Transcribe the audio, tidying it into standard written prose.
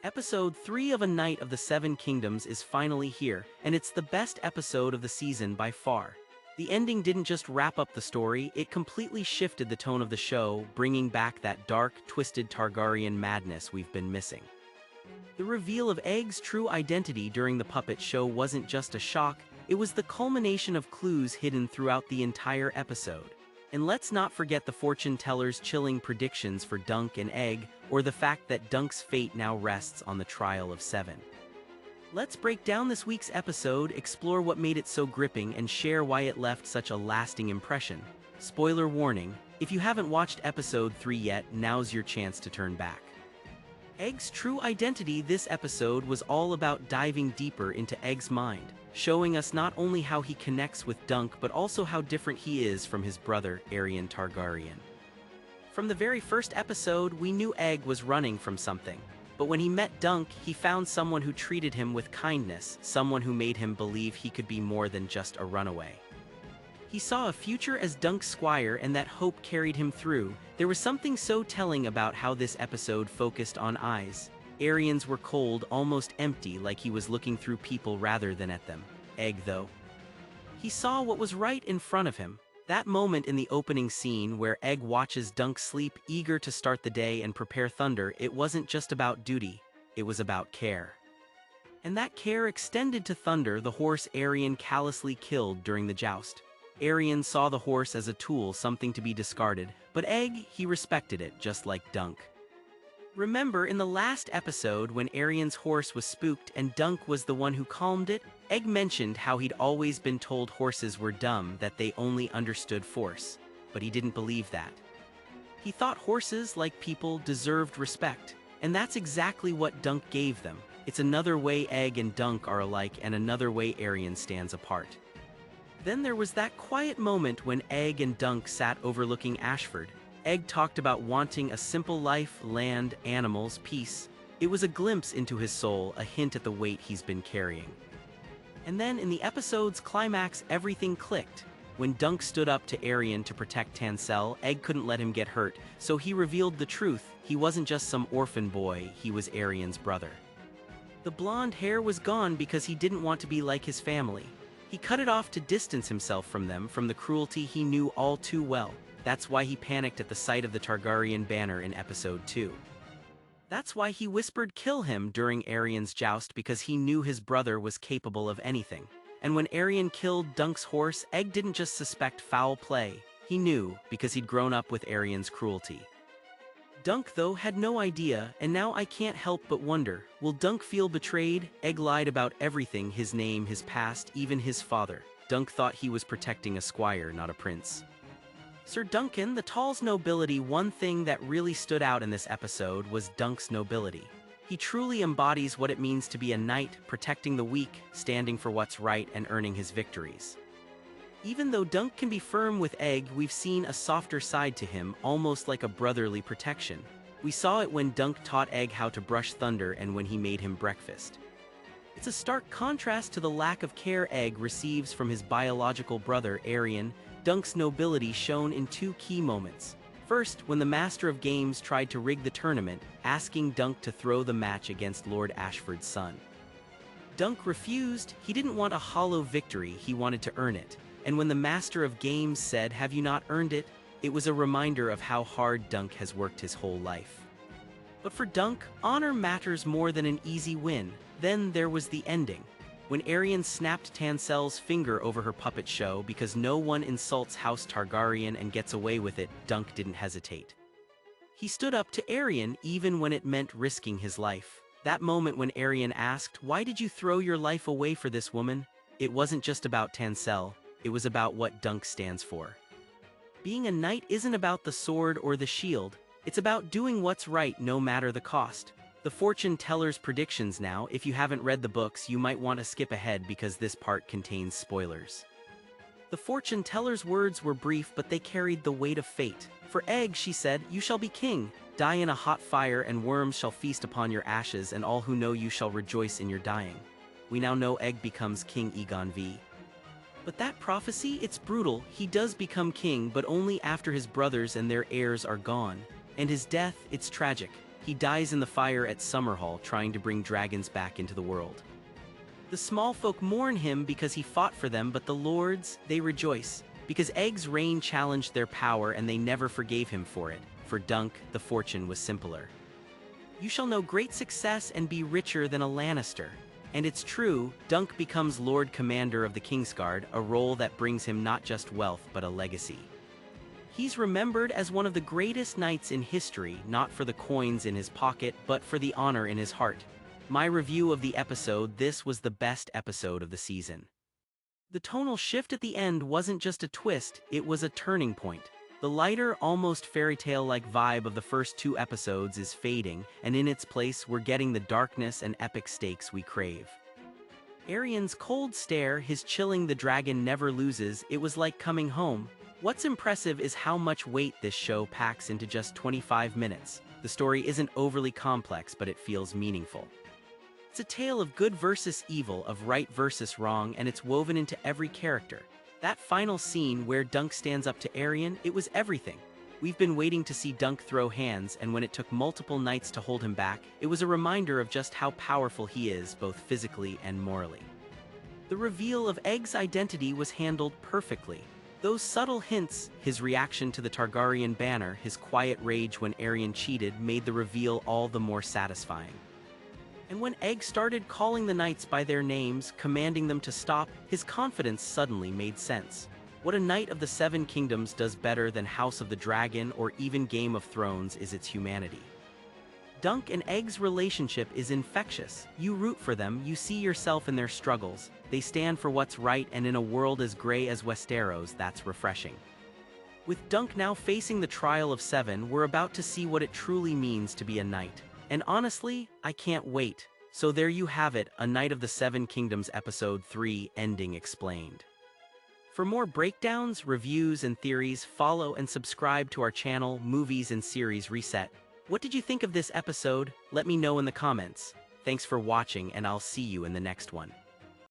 Episode 3 of A Knight of the Seven Kingdoms is finally here, and it's the best episode of the season by far. The ending didn't just wrap up the story, it completely shifted the tone of the show, bringing back that dark, twisted Targaryen madness we've been missing. The reveal of Egg's true identity during the puppet show wasn't just a shock, it was the culmination of clues hidden throughout the entire episode. And let's not forget the fortune teller's chilling predictions for Dunk and Egg, or the fact that Dunk's fate now rests on the trial of 7. Let's break down this week's episode, explore what made it so gripping, and share why it left such a lasting impression. Spoiler warning, if you haven't watched episode 3 yet, now's your chance to turn back. Egg's true identity this episode was all about diving deeper into Egg's mind, showing us not only how he connects with Dunk but also how different he is from his brother, Aerion Targaryen. From the very first episode, we knew Egg was running from something, but when he met Dunk, he found someone who treated him with kindness, someone who made him believe he could be more than just a runaway. He saw a future as Dunk's squire, and that hope carried him through. There was something so telling about how this episode focused on eyes. Aerion's were cold, almost empty, like he was looking through people rather than at them. Egg, though, he saw what was right in front of him. That moment in the opening scene where Egg watches Dunk sleep, eager to start the day and prepare thunder, it wasn't just about duty, it was about care. And that care extended to Thunder, the horse Aerion callously killed during the joust. Aerion saw the horse as a tool, something to be discarded, but Egg, he respected it, just like Dunk. Remember, in the last episode when Aerion's horse was spooked and Dunk was the one who calmed it, Egg mentioned how he'd always been told horses were dumb, that they only understood force. But he didn't believe that. He thought horses, like people, deserved respect, and that's exactly what Dunk gave them. It's another way Egg and Dunk are alike and another way Aerion stands apart. Then there was that quiet moment when Egg and Dunk sat overlooking Ashford. Egg talked about wanting a simple life, land, animals, peace. It was a glimpse into his soul, a hint at the weight he's been carrying. And then in the episode's climax, everything clicked. When Dunk stood up to Aerion to protect Tanselle, Egg couldn't let him get hurt, so he revealed the truth. He wasn't just some orphan boy, he was Aerion's brother. The blonde hair was gone because he didn't want to be like his family. He cut it off to distance himself from them, from the cruelty he knew all too well. That's why he panicked at the sight of the Targaryen banner in episode 2. That's why he whispered "kill him" during Aerion's joust, because he knew his brother was capable of anything. And when Aerion killed Dunk's horse, Egg didn't just suspect foul play. He knew, because he'd grown up with Aerion's cruelty. Dunk, though, had no idea, and now I can't help but wonder, will Dunk feel betrayed? Egg lied about everything, his name, his past, even his father. Dunk thought he was protecting a squire, not a prince. Sir Duncan, the Tall's nobility. One thing that really stood out in this episode was Dunk's nobility. He truly embodies what it means to be a knight, protecting the weak, standing for what's right, and earning his victories. Even though Dunk can be firm with Egg, we've seen a softer side to him, almost like a brotherly protection. We saw it when Dunk taught Egg how to brush Thunder and when he made him breakfast. It's a stark contrast to the lack of care Egg receives from his biological brother, Aerion. Dunk's nobility shone in two key moments. First, when the Master of Games tried to rig the tournament, asking Dunk to throw the match against Lord Ashford's son. Dunk refused. He didn't want a hollow victory, he wanted to earn it. And when the Master of Games said, "Have you not earned it?" it was a reminder of how hard Dunk has worked his whole life. But for Dunk, honor matters more than an easy win. Then there was the ending. When Aerion snapped Tanselle's finger over her puppet show because no one insults House Targaryen and gets away with it, Dunk didn't hesitate. He stood up to Aerion even when it meant risking his life. That moment when Aerion asked, "Why did you throw your life away for this woman?" It wasn't just about Tanselle. It was about what Dunk stands for. Being a knight isn't about the sword or the shield, it's about doing what's right no matter the cost. The fortune teller's predictions now, if you haven't read the books, you might want to skip ahead because this part contains spoilers. The fortune teller's words were brief, but they carried the weight of fate. For Egg, she said, "You shall be king, die in a hot fire, and worms shall feast upon your ashes, and all who know you shall rejoice in your dying." We now know Egg becomes King Aegon V. But that prophecy, it's brutal. He does become king, but only after his brothers and their heirs are gone. And his death, it's tragic. He dies in the fire at Summerhall trying to bring dragons back into the world. The small folk mourn him because he fought for them, but the lords, they rejoice, because Egg's reign challenged their power and they never forgave him for it. For Dunk, the fortune was simpler. You shall know great success and be richer than a Lannister. And it's true, Dunk becomes Lord Commander of the Kingsguard, a role that brings him not just wealth but a legacy. He's remembered as one of the greatest knights in history, not for the coins in his pocket, but for the honor in his heart. My review of the episode: this was the best episode of the season. The tonal shift at the end wasn't just a twist, it was a turning point. The lighter, almost fairy tale-like vibe of the first 2 episodes is fading, and in its place we're getting the darkness and epic stakes we crave. Aerian's cold stare, his chilling "the dragon never loses, it was like coming home." What's impressive is how much weight this show packs into just 25 minutes. The story isn't overly complex, but it feels meaningful. It's a tale of good versus evil, of right versus wrong, and it's woven into every character. That final scene where Dunk stands up to Aerian, it was everything. We've been waiting to see Dunk throw hands, and when it took multiple nights to hold him back, it was a reminder of just how powerful he is, both physically and morally. The reveal of Egg's identity was handled perfectly. Those subtle hints, his reaction to the Targaryen banner, his quiet rage when Aerian cheated, made the reveal all the more satisfying. And when Egg started calling the knights by their names, commanding them to stop, his confidence suddenly made sense. What a Knight of the Seven Kingdoms does better than House of the Dragon or even Game of Thrones is its humanity. Dunk and Egg's relationship is infectious. You root for them, you see yourself in their struggles. They stand for what's right, and in a world as gray as Westeros, that's refreshing. With Dunk now facing the trial of 7, we're about to see what it truly means to be a knight. And honestly, I can't wait. So there you have it, A Knight of the Seven Kingdoms Episode 3, Ending Explained. For more breakdowns, reviews, and theories, follow and subscribe to our channel, Movies and Series Reset. What did you think of this episode? Let me know in the comments. Thanks for watching, and I'll see you in the next one.